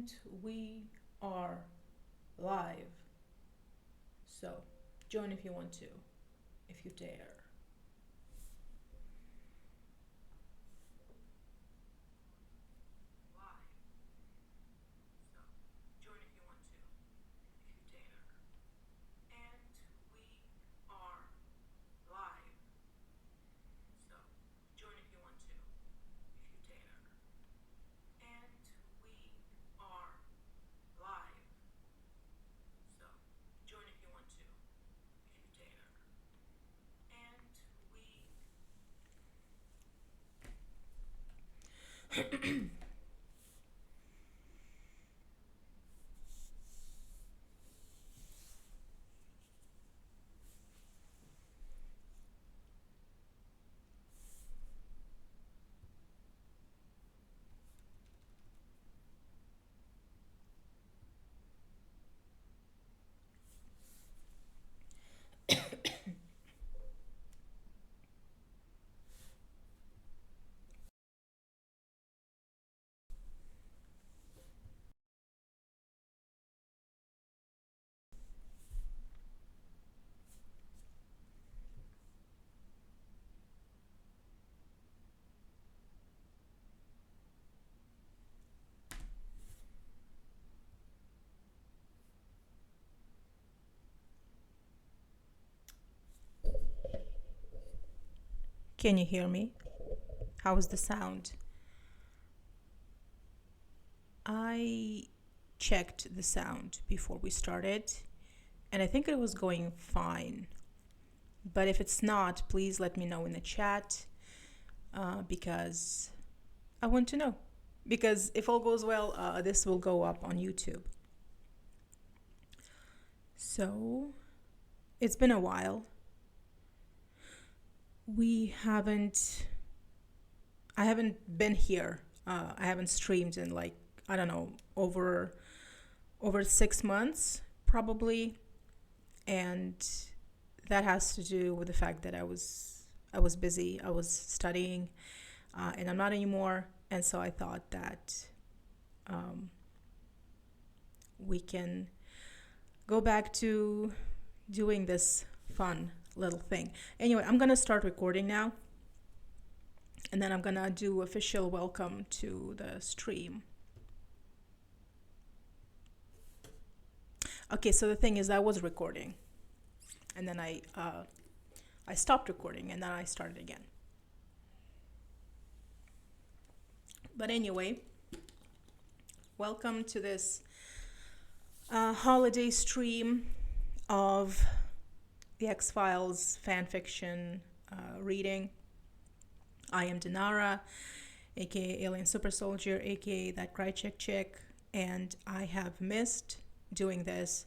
And we are live. So join if you want to, if you dare. Can you hear me? How is the sound? I checked the sound before we started, and I think it was going fine. But if it's not, please let me know in the chat, because I want to know. Because if all goes well, this will go up on YouTube. So, it's been a while. I haven't been here. I haven't streamed in like, I don't know, over 6 months probably. And that has to do with the fact that I was busy. I was studying, and I'm not anymore. And so I thought that we can go back to doing this fun little thing. Anyway, I'm gonna start recording now, and then I'm gonna do official welcome to the stream. Okay, so the thing is, I was recording, and then I stopped recording, and then I started again. But anyway, welcome to this holiday stream of the X-Files fanfiction reading. I am Dinara, aka Alien Super Soldier, aka that Krycek chick, and I have missed doing this,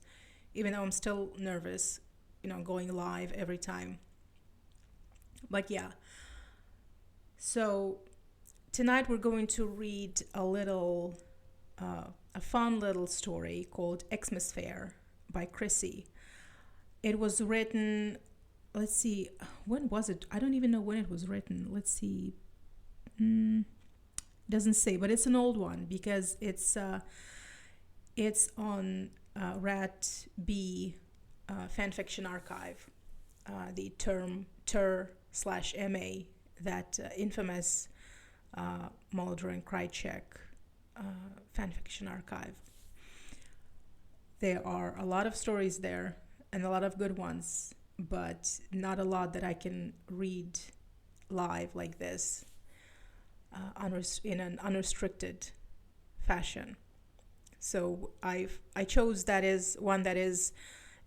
even though I'm still nervous, going live every time. But yeah, so tonight we're going to read a fun little story called Xmas Fair by Krissy. It was written, let's see, when was it? I don't even know when it was written. Let's see. Doesn't say, but it's an old one because it's on Rat B Fanfiction Archive, the term ter/MA, that infamous Mulder and Krycek fanfiction archive. There are a lot of stories there and a lot of good ones, but not a lot that I can read live like this in an unrestricted fashion. So I chose one that is,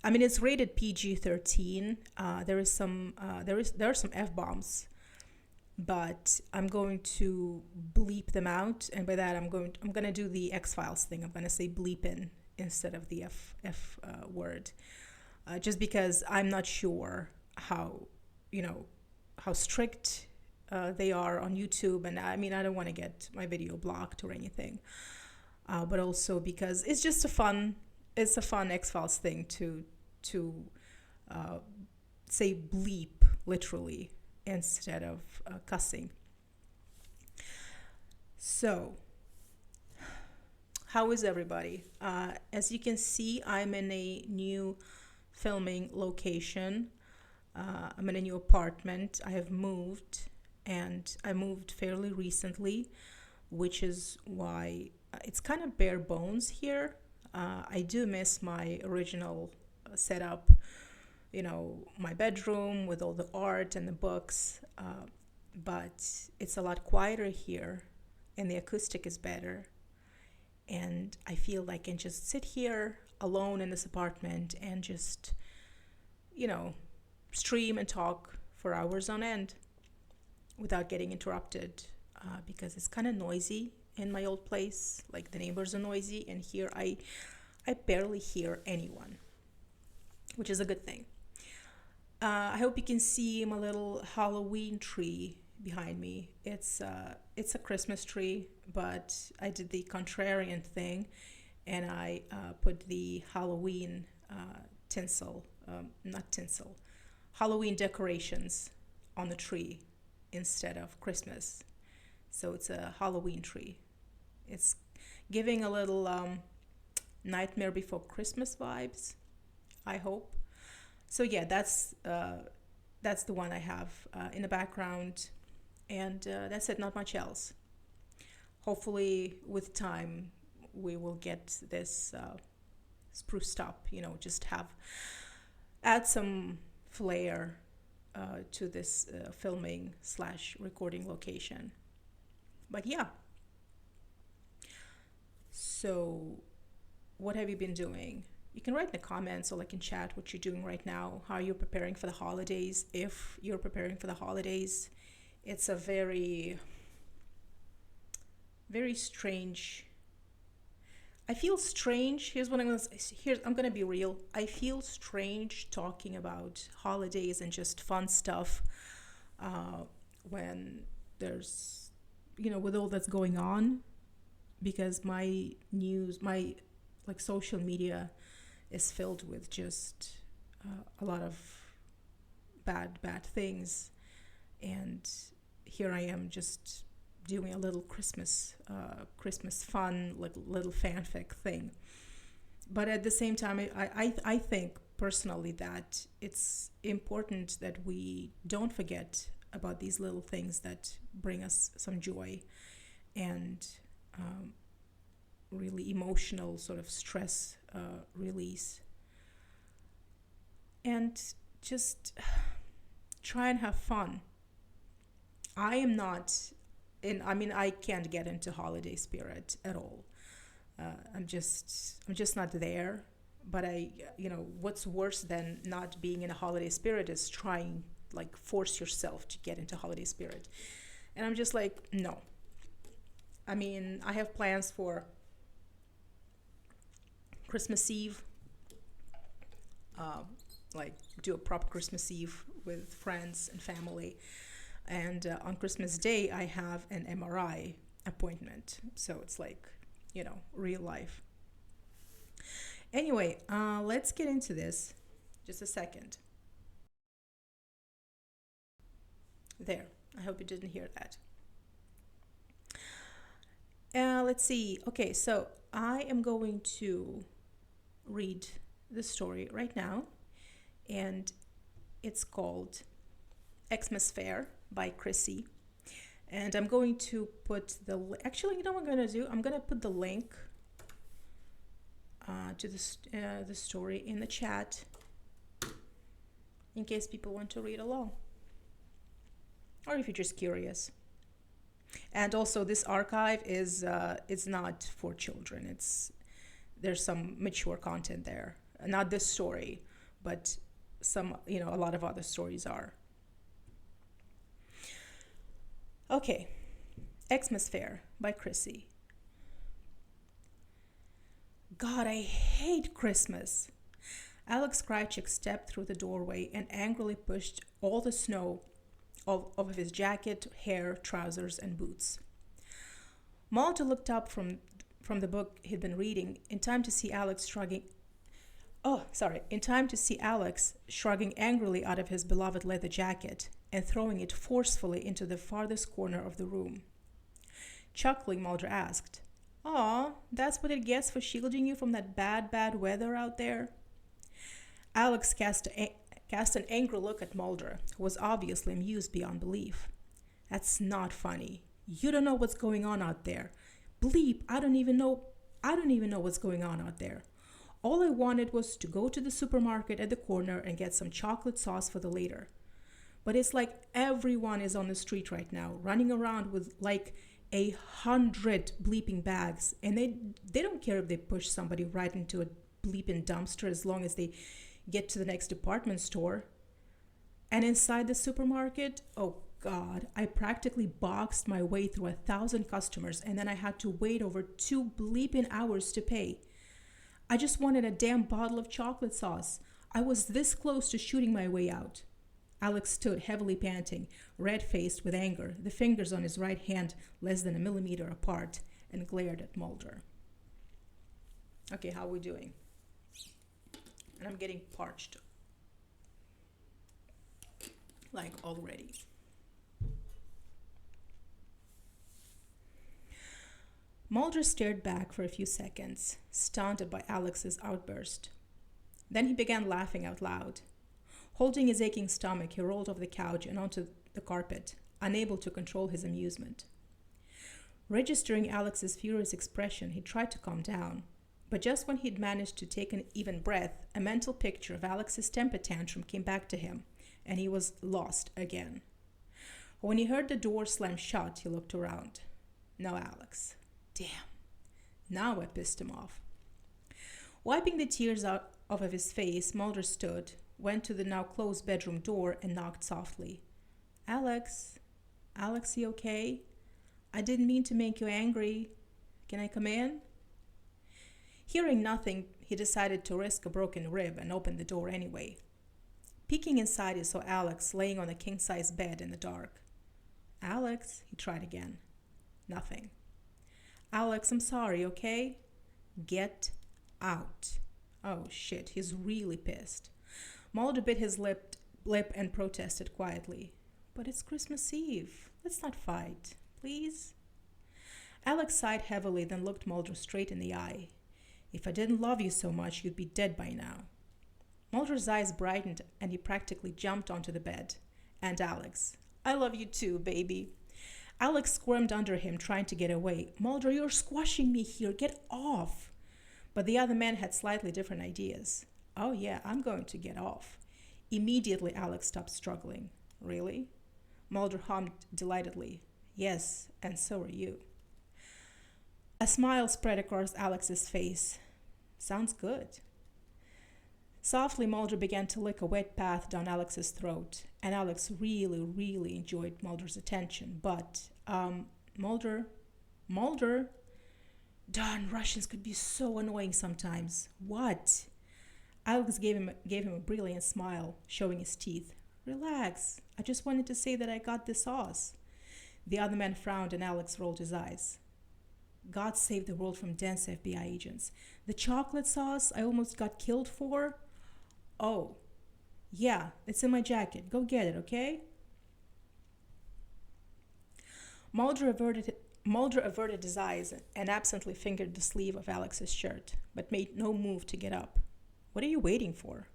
I mean, it's rated PG-13. There are some F-bombs, but I'm going to bleep them out, and by that I'm gonna do the X-Files thing. I'm gonna say bleepin instead of the F word, just because I'm not sure how strict they are on YouTube, and I mean, I don't want to get my video blocked or anything, but also because it's just a fun X-Files thing to say bleep literally instead of cussing. So, How is everybody? As you can see, I'm in a new filming location. I'm in a new apartment. I have moved, and I moved fairly recently, which is why it's kind of bare bones here. I do miss my original setup, my bedroom with all the art and the books, but it's a lot quieter here, and the acoustic is better. And I feel like I can just sit here alone in this apartment and just, stream and talk for hours on end without getting interrupted, because it's kind of noisy in my old place. Like, the neighbors are noisy, and here I barely hear anyone, which is a good thing. I hope you can see my little Halloween tree behind me. It's a Christmas tree, but I did the contrarian thing, and I put the Halloween Halloween decorations on the tree instead of Christmas. So it's a Halloween tree. It's giving a little Nightmare Before Christmas vibes, I hope. So yeah, that's the one I have in the background, and that's it. Not much else. Hopefully, with time, we will get this spruced up. Just add some flair to this filming / recording location. But yeah. So, what have you been doing? You can write in the comments, or like in chat, what you're doing right now, how you're preparing for the holidays, if you're preparing for the holidays. It's a very, very strange. I feel strange. Here's what I'm gonna say. I'm gonna be real. I feel strange talking about holidays and just fun stuff when there's, with all that's going on, because my social media is filled with just a lot of bad things, and here I am just doing a little Christmas fun, like little fanfic thing. But at the same time, I think personally that it's important that we don't forget about these little things that bring us some joy and really emotional sort of stress release, and just try and have fun. I am not I can't get into holiday spirit at all. I'm just not there. But what's worse than not being in a holiday spirit is trying, like, force yourself to get into holiday spirit. And I'm just like, no. I have plans for Christmas Eve, do a proper Christmas Eve with friends and family. And on Christmas Day, I have an MRI appointment. So it's like, real life. Anyway, let's get into this. Just a second. There. I hope you didn't hear that. Let's see. Okay, so I am going to read the story right now, and it's called Xmas Fair by Krissy. And I'm going to put actually, you know what I'm going to do? I'm going to put the link to the story in the chat in case people want to read along, or if you're just curious. And also, this archive is not for children. There's some mature content there. Not this story, but some, a lot of other stories are. Okay, Xmas Fair by Krissy. God, I hate Christmas. Alex Krycek stepped through the doorway and angrily pushed all the snow off of his jacket, hair, trousers, and boots. Mulder looked up from the book he'd been reading in time to see Alex shrugging angrily out of his beloved leather jacket and throwing it forcefully into the farthest corner of the room. Chuckling, Mulder asked, Aw, that's what it gets for shielding you from that bad weather out there? Alex cast an angry look at Mulder, who was obviously amused beyond belief. That's not funny. You don't know what's going on out there. Bleep, I don't even know what's going on out there. All I wanted was to go to the supermarket at the corner and get some chocolate sauce for the later. But it's like everyone is on the street right now, running around with like 100 bleeping bags, and they don't care if they push somebody right into a bleeping dumpster as long as they get to the next department store. And inside the supermarket, oh God, I practically boxed my way through 1,000 customers, and then I had to wait over 2 bleeping hours to pay. I just wanted a damn bottle of chocolate sauce. I was this close to shooting my way out. Alex stood heavily panting, red-faced with anger, the fingers on his right hand less than a millimeter apart, and glared at Mulder. Okay, how are we doing? And I'm getting parched. Like already. Mulder stared back for a few seconds, stunned by Alex's outburst. Then he began laughing out loud. Holding his aching stomach, he rolled off the couch and onto the carpet, unable to control his amusement. Registering Alex's furious expression, he tried to calm down. But just when he'd managed to take an even breath, a mental picture of Alex's temper tantrum came back to him, and he was lost again. When he heard the door slam shut, he looked around. No Alex. Damn. Now I pissed him off. Wiping the tears out of his face, Mulder stood, went to the now closed bedroom door, and knocked softly. Alex? Alex, you okay? I didn't mean to make you angry. Can I come in? Hearing nothing, he decided to risk a broken rib and opened the door anyway. Peeking inside, he saw Alex laying on a king-size bed in the dark. Alex, he tried again. Nothing. Alex, I'm sorry, okay? Get out. Oh shit, he's really pissed. Mulder bit his lip and protested quietly. But it's Christmas Eve. Let's not fight, please. Alex sighed heavily, then looked Mulder straight in the eye. If I didn't love you so much, you'd be dead by now. Mulder's eyes brightened, and he practically jumped onto the bed. And Alex. I love you too, baby. Alex squirmed under him, trying to get away. Mulder, you're squashing me here. Get off. But the other man had slightly different ideas. Oh yeah, I'm going to get off. Immediately, Alex stopped struggling. Really? Mulder hummed delightedly. Yes, and so are you. A smile spread across Alex's face. Sounds good. Softly, Mulder began to lick a wet path down Alex's throat, and Alex really enjoyed Mulder's attention. But, Mulder, darn, Russians could be so annoying sometimes. What? Alex gave him a brilliant smile, showing his teeth. Relax. I just wanted to say that I got the sauce. The other man frowned, and Alex rolled his eyes. God save the world from dense FBI agents. The chocolate sauce I almost got killed for? Oh, yeah, it's in my jacket. Go get it, okay? Mulder averted his eyes and absently fingered the sleeve of Alex's shirt, but made no move to get up. What are you waiting for?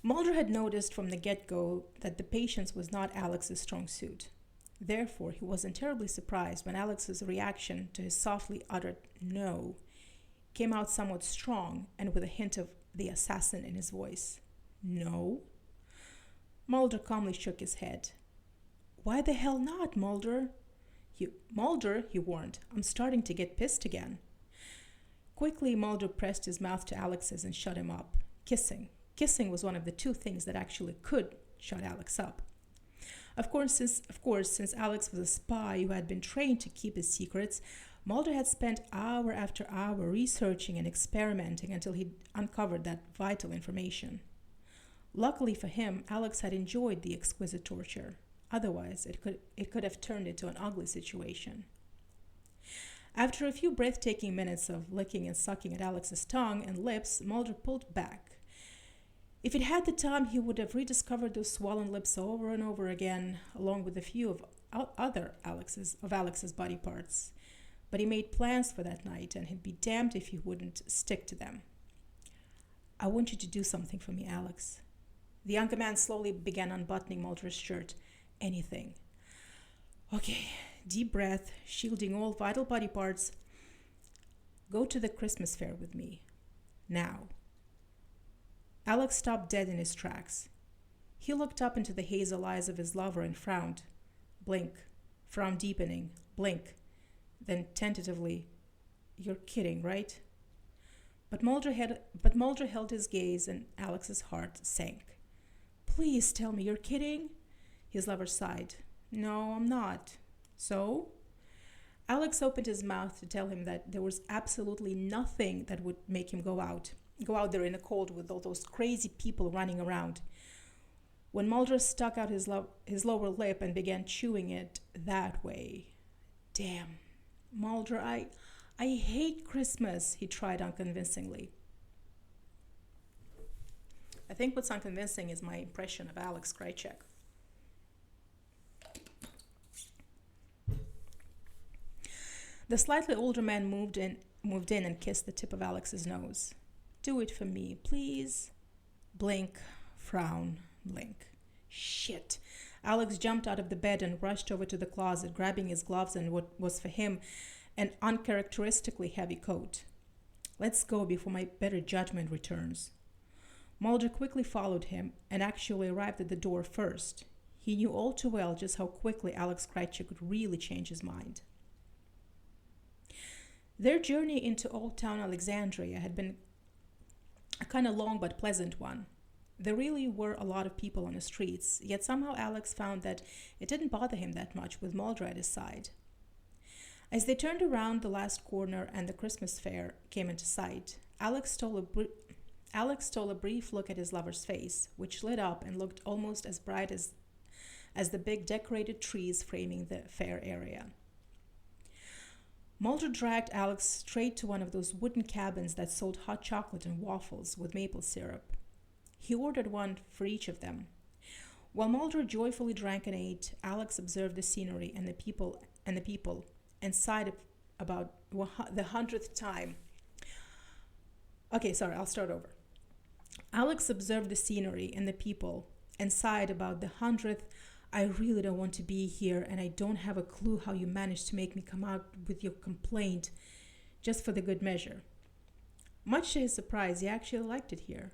Mulder had noticed from the get-go that the patience was not Alex's strong suit. Therefore, he wasn't terribly surprised when Alex's reaction to his softly uttered no came out somewhat strong and with a hint of the assassin in his voice. No? Mulder calmly shook his head. Why the hell not, Mulder? Mulder, he warned, I'm starting to get pissed again. Quickly, Mulder pressed his mouth to Alex's and shut him up. Kissing. Kissing was one of the two things that actually could shut Alex up. Of course, since Alex was a spy who had been trained to keep his secrets, Mulder had spent hour after hour researching and experimenting until he'd uncovered that vital information. Luckily for him, Alex had enjoyed the exquisite torture. Otherwise, it could have turned into an ugly situation. After a few breathtaking minutes of licking and sucking at Alex's tongue and lips, Mulder pulled back. If he'd had the time, he would have rediscovered those swollen lips over and over again, along with a few of Alex's body parts. but he made plans for that night, and he'd be damned if he wouldn't stick to them. I want you to do something for me, Alex. The younger man slowly began unbuttoning Mulder's shirt. Anything. Okay, deep breath, shielding all vital body parts. Go to the Christmas fair with me. Now. Alex stopped dead in his tracks. He looked up into the hazel eyes of his lover and frowned. Blink. Frown deepening. Blink. Then tentatively, you're kidding, right? But Mulder held his gaze, and Alex's heart sank. Please tell me you're kidding? His lover sighed. No, I'm not. So? Alex opened his mouth to tell him that there was absolutely nothing that would make him go out there in the cold with all those crazy people running around. When Mulder stuck out his lower lip and began chewing it that way. Damn. Mulder, I hate Christmas, he tried unconvincingly. I think what's unconvincing is my impression of Alex Krycek. The slightly older man moved in and kissed the tip of Alex's nose. Do it for me, please. Blink, frown, blink. Shit. Alex jumped out of the bed and rushed over to the closet, grabbing his gloves and what was for him an uncharacteristically heavy coat. Let's go before my better judgment returns. Mulder quickly followed him and actually arrived at the door first. He knew all too well just how quickly Alex Krycek could really change his mind. Their journey into Old Town Alexandria had been a kind of long but pleasant one. There really were a lot of people on the streets, yet somehow Alex found that it didn't bother him that much with Mulder at his side. As they turned around the last corner and the Christmas fair came into sight, Alex stole a brief look at his lover's face, which lit up and looked almost as bright as the big decorated trees framing the fair area. Mulder dragged Alex straight to one of those wooden cabins that sold hot chocolate and waffles with maple syrup. He ordered one for each of them. While Mulder joyfully drank and ate, Alex observed the scenery and the people and sighed about the 100th time. Okay, sorry, I'll start over. Alex observed the scenery and the people and sighed about the 100th. I really don't want to be here, and I don't have a clue how you managed to make me come out with your complaint just for the good measure. Much to his surprise, he actually liked it here.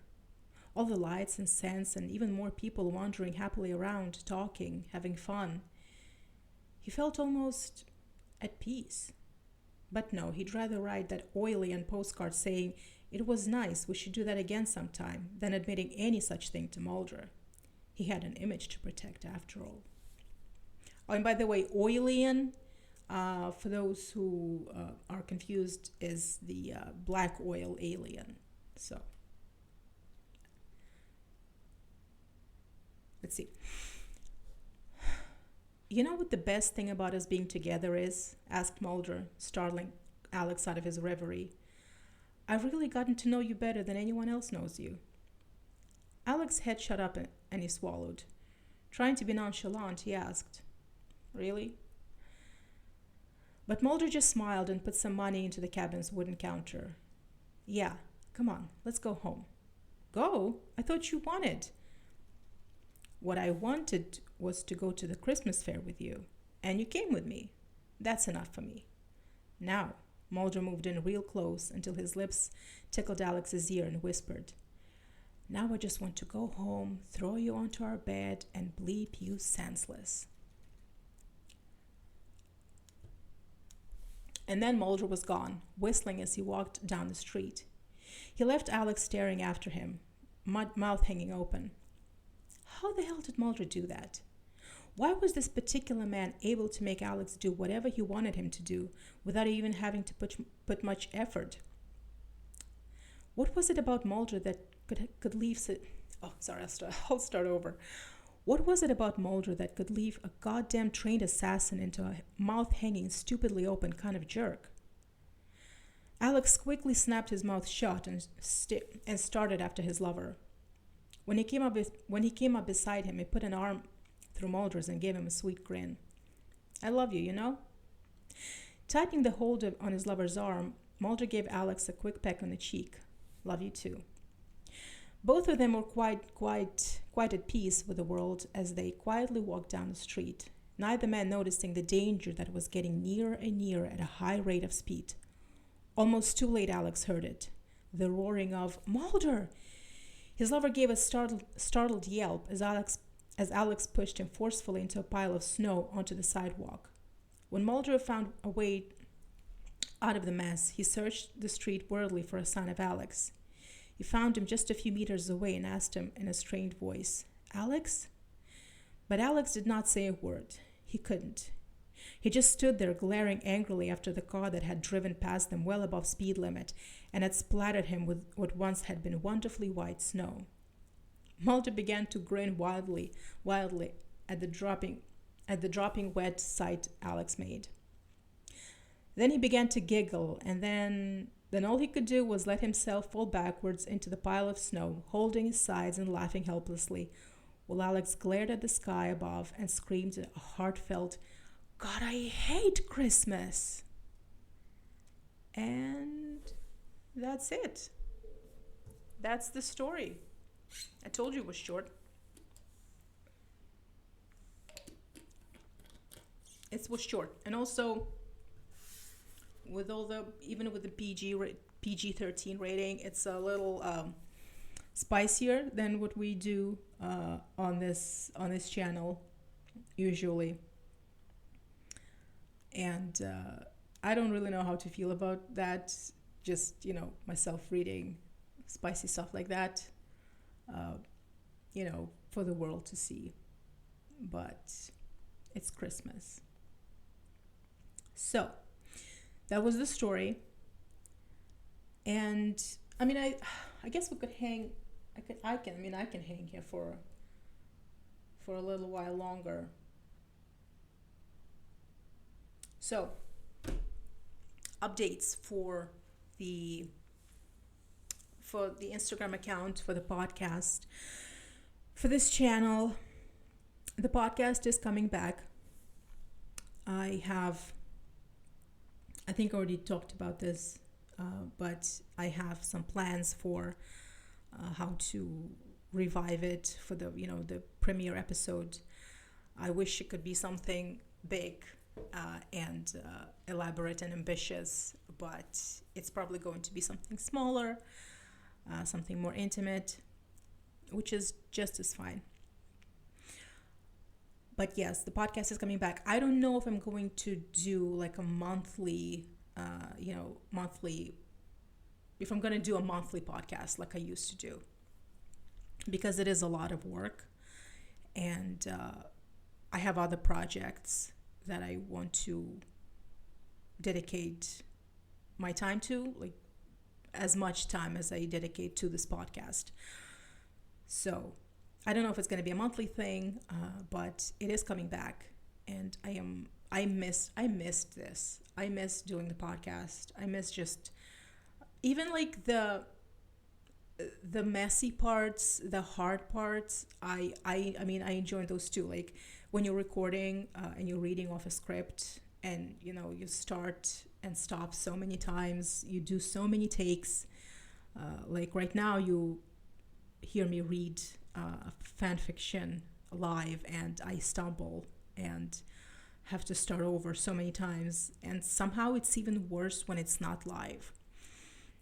All the lights and scents and even more people wandering happily around, talking, having fun. He felt almost at peace. But no, he'd rather write that oily and postcard saying, it was nice, we should do that again sometime, than admitting any such thing to Mulder. He had an image to protect after all. Oh, and by the way, oilian, for those who are confused, is the black oil alien. So, let's see. You know what the best thing about us being together is? Asked Mulder, startling Alex out of his reverie. I've really gotten to know you better than anyone else knows you. Alex's head shut up and he swallowed. Trying to be nonchalant, he asked, Really? But Mulder just smiled and put some money into the cabin's wooden counter. Yeah, come on, let's go home. Go? I thought you wanted. What I wanted was to go to the Christmas fair with you, and you came with me. That's enough for me. Now, Mulder moved in real close until his lips tickled Alex's ear and whispered, Now I just want to go home, throw you onto our bed, and bleep you senseless. And then Mulder was gone, whistling as he walked down the street. He left Alex staring after him, mouth hanging open. How the hell did Mulder do that? Why was this particular man able to make Alex do whatever he wanted him to do without even having to put much effort? What was it about Mulder that could leave... I'll start over. What was it about Mulder that could leave a goddamn trained assassin into a mouth-hanging, stupidly open kind of jerk? Alex quickly snapped his mouth shut and started after his lover. When he came up beside him, he put an arm through Mulder's and gave him a sweet grin. I love you, you know? Tightening the hold on his lover's arm, Mulder gave Alex a quick peck on the cheek. Love you too. Both of them were quite at peace with the world as they quietly walked down the street, neither man noticing the danger that was getting nearer and nearer at a high rate of speed. Almost too late, Alex heard it. The roaring of "Mulder!" His lover gave a startled yelp as Alex pushed him forcefully into a pile of snow onto the sidewalk. When Mulder found a way out of the mess, he searched the street worriedly for a sign of Alex. He found him just a few meters away and asked him in a strained voice, "Alex?" But Alex did not say a word. He couldn't. He just stood there glaring angrily after the car that had driven past them well above speed limit and had splattered him with what once had been wonderfully white snow. Mulder began to grin wildly at the dropping wet sight Alex made. Then he began to giggle, and then all he could do was let himself fall backwards into the pile of snow, holding his sides and laughing helplessly, while Alex glared at the sky above and screamed a heartfelt, "God, I hate Christmas!" And that's it. That's the story. I told you it was short. It was short. And also, with even with the PG-13 rating, it's a little spicier than what we do on this channel usually. And I don't really know how to feel about that. Just, myself reading spicy stuff like that, for the world to see. But it's Christmas. So that was the story. And I guess we could hang. I can hang here for a little while longer. So, updates for the Instagram account, for the podcast, for this channel. The podcast is coming back. I think I already talked about this, but I have some plans for how to revive it for the premiere episode. I wish it could be something big and elaborate and ambitious, but it's probably going to be something smaller, something more intimate, which is just as fine. But yes, the podcast is coming back. I don't know if I'm going to do like a monthly, if I'm going to do a monthly podcast like I used to do, because it is a lot of work, and I have other projects that I want to dedicate my time to, like as much time as I dedicate to this podcast. So I don't know if it's going to be a monthly thing, but it is coming back, and I missed this. I miss doing the podcast. I miss just even like the messy parts, the hard parts. I enjoy those too. Like when you're recording and you're reading off a script, and you start and stop so many times, you do so many takes. Like right now, you hear me read fan fiction live, and I stumble and have to start over so many times, and somehow it's even worse when it's not live.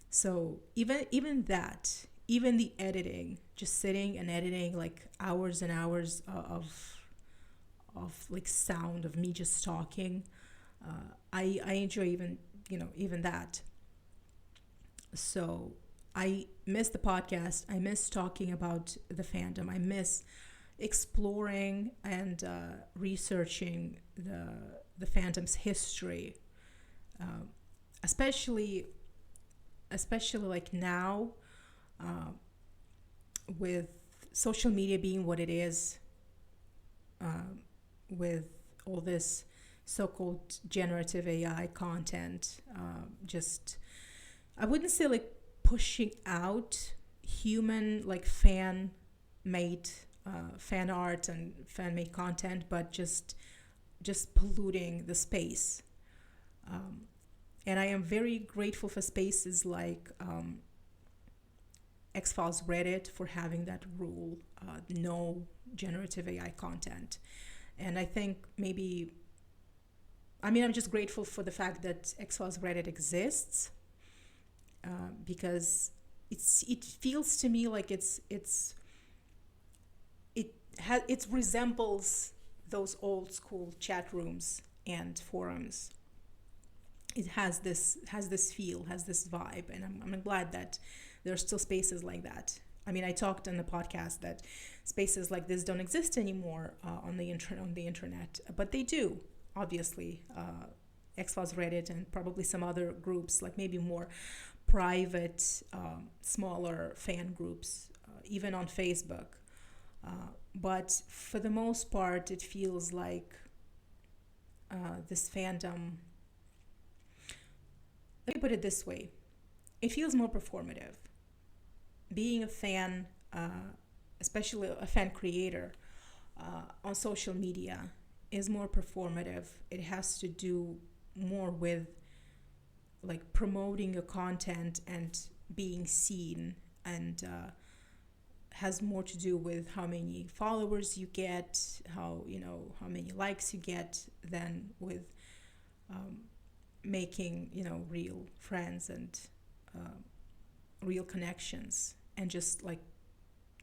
So even the editing, just sitting and editing like hours and hours of like sound of me just talking, I enjoy even that. So I miss the podcast. I miss talking about the fandom. I miss exploring and researching the fandom's history, especially like now, with social media being what it is, with all this so-called generative AI content, just I wouldn't say like pushing out human like fan-made fan art and fan-made content, but just polluting the space. And I am very grateful for spaces like X-Files Reddit for having that rule, no generative AI content. And I think I'm just grateful for the fact that X-Files Reddit exists, because it feels to me like it resembles those old school chat rooms and forums. It has this feel, has this vibe, and I'm glad that there are still spaces like that. I mean, I talked on the podcast that spaces like this don't exist anymore on the internet, but they do, obviously. X-Files Reddit and probably some other groups, like maybe more private, smaller fan groups, even on Facebook. But for the most part, it feels like this fandom. Let me put it this way: it feels more performative. Being a fan, especially a fan creator on social media, is more performative. It has to do more with like promoting your content and being seen, and has more to do with how many followers you get, how many likes you get, than with making real friends and real connections, and just like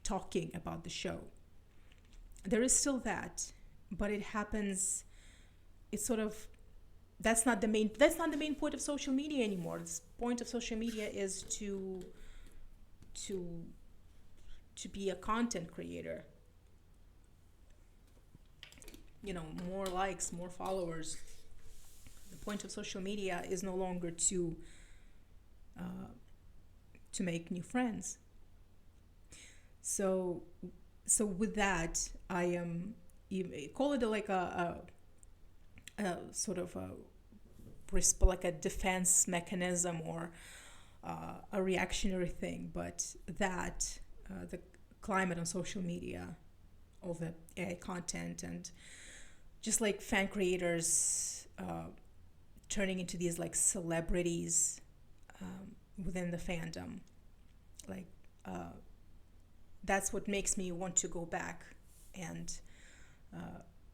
talking about the show. There is still that, but it happens. It's sort of that's not the main point of social media anymore. The point of social media is to be a content creator. More likes, more followers. The point of social media is no longer to make new friends. So with that, I am, call it like a sort of like a defense mechanism, or a reactionary thing, but that the climate on social media, all the AI content, and just like fan creators turning into these like celebrities within the fandom, like that's what makes me want to go back and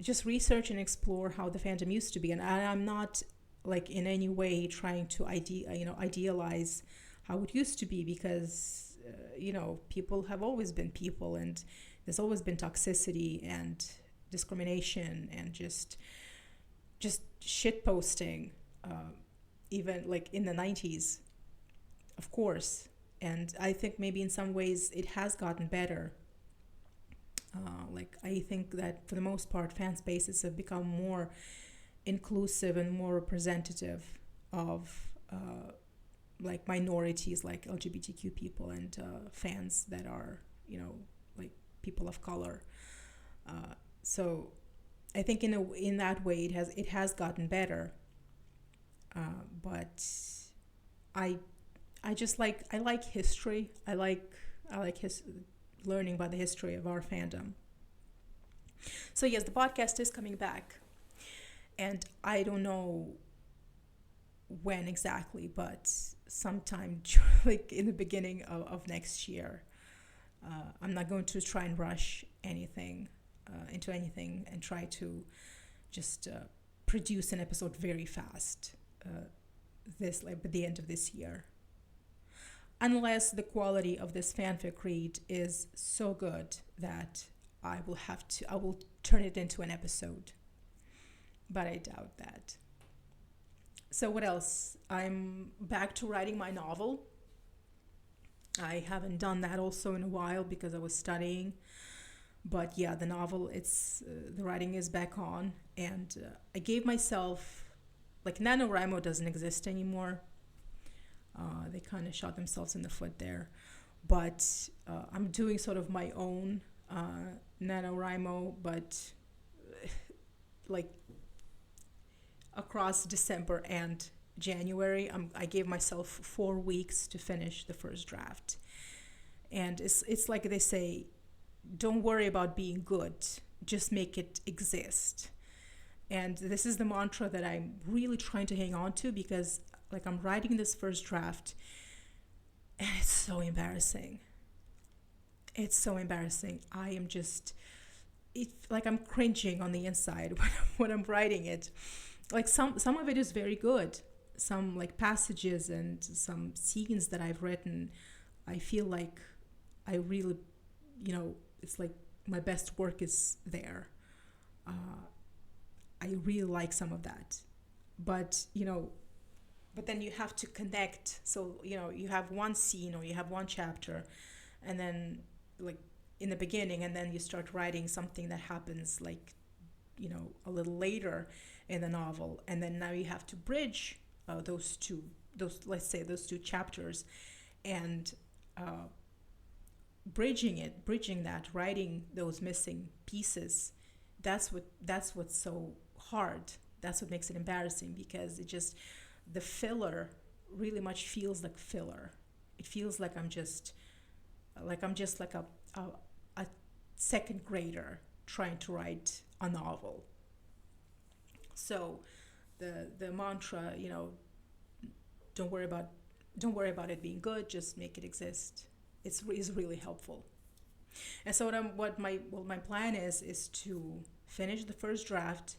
just research and explore how the fandom used to be. And I'm not like in any way trying to idealize how it used to be, because people have always been people, and there's always been toxicity and discrimination and just shit posting, even like in the 90s, of course. And I think maybe in some ways it has gotten better. I think that for the most part, fan spaces have become more inclusive and more representative of like minorities, like LGBTQ people, and fans that are like people of color. So I think in that way it has gotten better. But I like history. I like learning about the history of our fandom. So yes, the podcast is coming back, and I don't know when exactly, but sometime like in the beginning of next year. I'm not going to try and rush anything into anything and try to just produce an episode very fast by the end of this year, unless the quality of this fanfic read is so good that I will turn it into an episode, but I doubt that. So what else? I'm back to writing my novel. I haven't done that also in a while because I was studying, but yeah, the novel, the writing is back on, and I gave myself, like, NaNoWriMo doesn't exist anymore. They kind of shot themselves in the foot there, but I'm doing sort of my own NaNoWriMo, but like across December and January, I gave myself 4 weeks to finish the first draft. And it's like they say, don't worry about being good, just make it exist. And this is the mantra that I'm really trying to hang on to, because like I'm writing this first draft and it's so embarrassing. It's so embarrassing. I am just, like I'm cringing on the inside when I'm writing it. Like some of it is very good. Some like passages and some scenes that I've written, I feel like I really, it's like my best work is there. I really like some of that. But, but then you have to connect. So, you have one scene or you have one chapter, and then like in the beginning, and then you start writing something that happens like, a little later in the novel. And then now you have to bridge let's say those two chapters, and bridging that, writing those missing pieces. That's what's so hard. That's what makes it embarrassing, because the filler really much feels like filler. It feels like I'm just like a second grader trying to write a novel. So the mantra, don't worry about it being good, just make it exist. Is really helpful. And so what my plan is to finish the first draft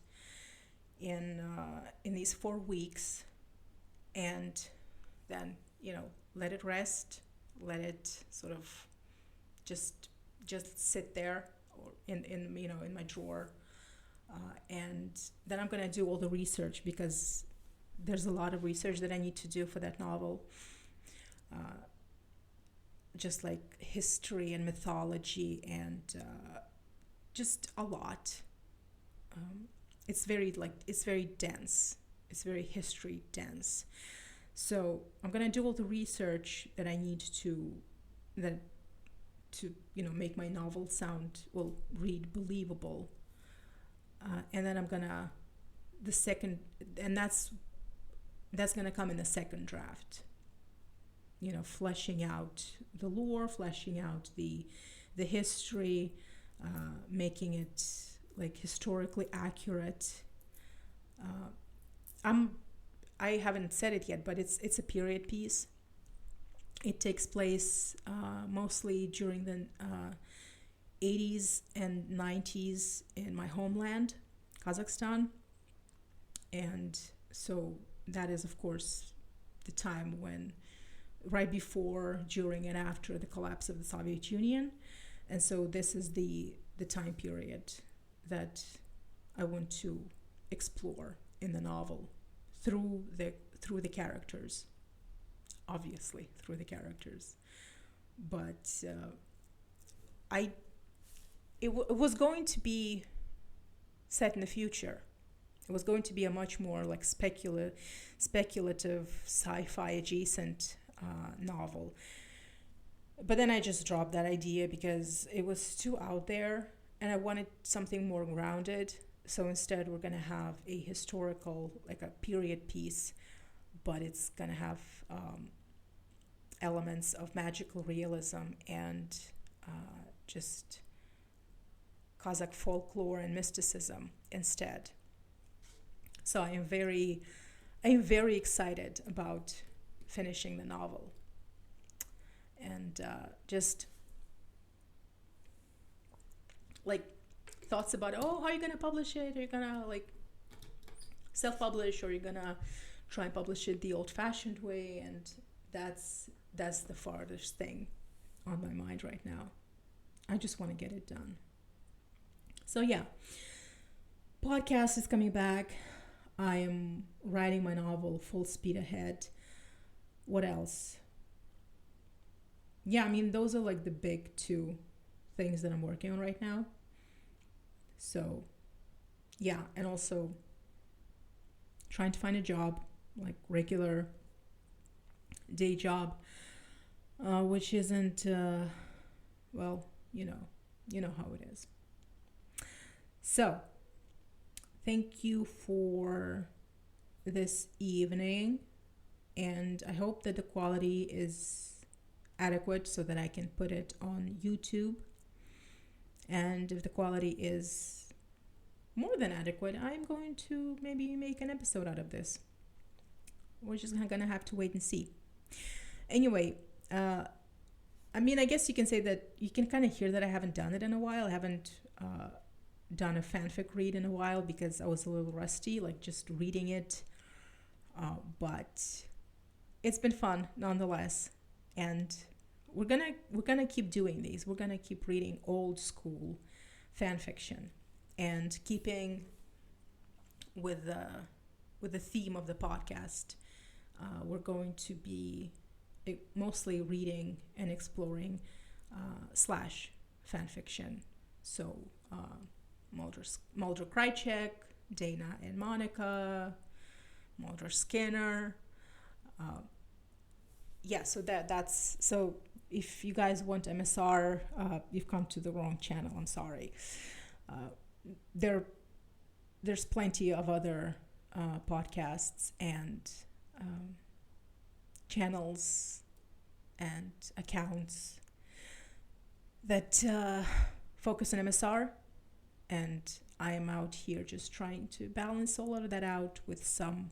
in these 4 weeks, and then let it rest, let it sort of just sit there, or in my drawer, and then I'm gonna do all the research, because there's a lot of research that I need to do for that novel. Just like history and mythology, and just a lot. It's very dense. It's very history dense. So I'm gonna do all the research that I need to make my novel read believable. And then I'm gonna that's gonna come in the second draft. Fleshing out the lore, fleshing out the history, making it like historically accurate. I haven't said it yet, but it's a period piece. It takes place mostly during the 80s and 90s in my homeland, Kazakhstan. And so that is, of course, the time when, right before, during, and after the collapse of the Soviet Union. And so this is the time period that I want to explore in the novel through the characters, obviously through the characters. But it was going to be set in the future. It was going to be a much more like speculative sci-fi adjacent novel. But then I just dropped that idea because it was too out there, and I wanted something more grounded. So instead we're going to have a historical, like a period piece, but it's going to have elements of magical realism and just Kazakh folklore and mysticism instead. So I am very excited about finishing the novel. And just like thoughts about, how are you going to publish it? Are you going to like self-publish, or are you going to try and publish it the old-fashioned way? And that's the farthest thing on my mind right now. I just want to get it done. So yeah, podcast is coming back. I am writing my novel full speed ahead. What else? Yeah, I mean, those are like the big two things that I'm working on right now. So yeah, and also trying to find a job, like regular day job, which isn't, well, you know how it is. So thank you for this evening, and I hope that the quality is adequate so that I can put it on YouTube. And if the quality is more than adequate, I'm going to maybe make an episode out of this. We're just gonna have to wait and see. Anyway, I mean, I guess you can say that you can kind of hear that I haven't done it in a while. I haven't done a fanfic read in a while because I was a little rusty, like just reading it. But it's been fun nonetheless, and we're gonna keep doing these. We're gonna keep reading old school fan fiction and keeping with the theme of the podcast. We're going to be mostly reading and exploring slash fan fiction. So Mulder Krycek, Dana and Monica, Mulder Skinner. So that's so. If you guys want MSR, you've come to the wrong channel. I'm sorry. There's plenty of other podcasts and channels and accounts that focus on MSR, and I am out here just trying to balance all of that out with some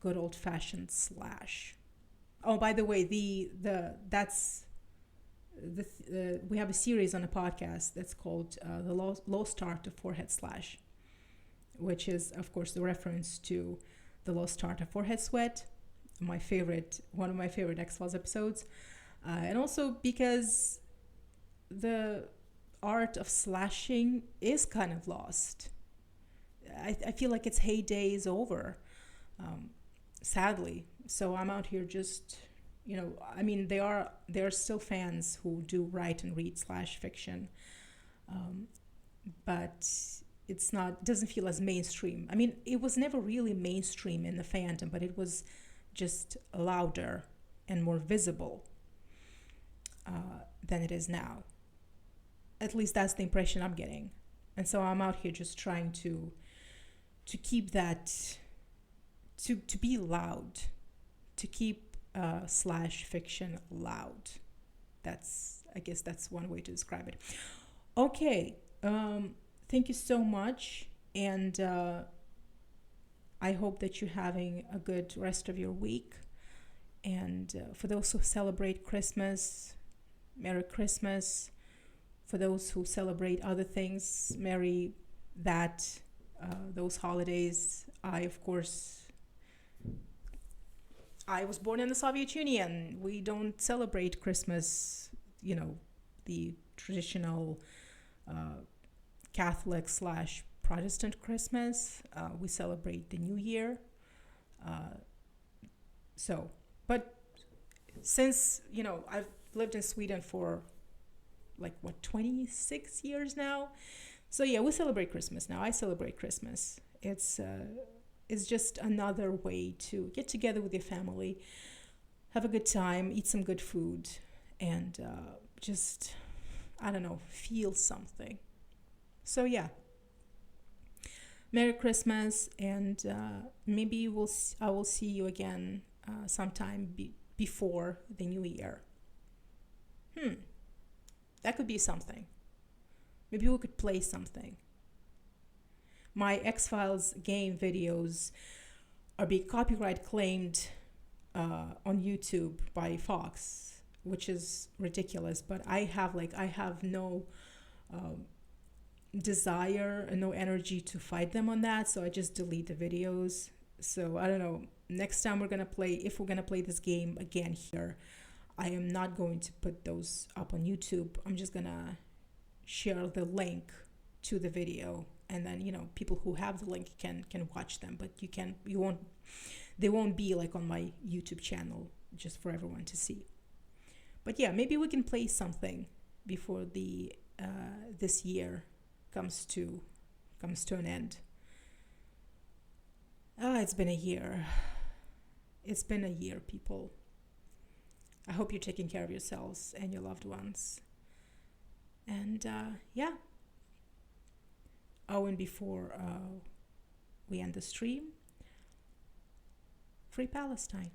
good old-fashioned slash. Oh, by the way, we have a series on a podcast that's called the low start to forehead slash, which is, of course, the reference to the low start to forehead sweat, one of my favorite X-Files episodes, and also because the art of slashing is kind of lost. I feel like its heyday is over, sadly. So I'm out here just, I mean, there are still fans who do write and read slash fiction, but doesn't feel as mainstream. I mean, it was never really mainstream in the fandom, but it was just louder and more visible than it is now. At least that's the impression I'm getting. And so I'm out here just trying to keep that, to be loud, to keep slash fiction loud. I guess that's one way to describe it. Okay, thank you so much, and I hope that you're having a good rest of your week. And for those who celebrate Christmas, Merry Christmas. For those who celebrate other things, Merry those holidays. I was born in the Soviet Union. We don't celebrate Christmas, the traditional Catholic / Protestant Christmas. We celebrate the New Year. But since, I've lived in Sweden for 26 years now. So yeah, we celebrate Christmas now. I celebrate Christmas. It's just another way to get together with your family, have a good time, eat some good food, and just, I don't know, feel something. So yeah, Merry Christmas, and maybe I will see you again sometime before the New Year. That could be something. Maybe we could play something. My X-Files game videos are being copyright claimed on YouTube by Fox, which is ridiculous. But I have no desire and no energy to fight them on that, so I just delete the videos. So I don't know. Next time if we're gonna play this game again here, I am not going to put those up on YouTube. I'm just gonna share the link to the video, and then people who have the link can watch them, but they won't be on my YouTube channel just for everyone to see. But yeah, maybe we can play something before this year comes to an end. It's been a year. It's been a year, people. I hope you're taking care of yourselves and your loved ones. And yeah. Oh, and before we end the stream, Free Palestine.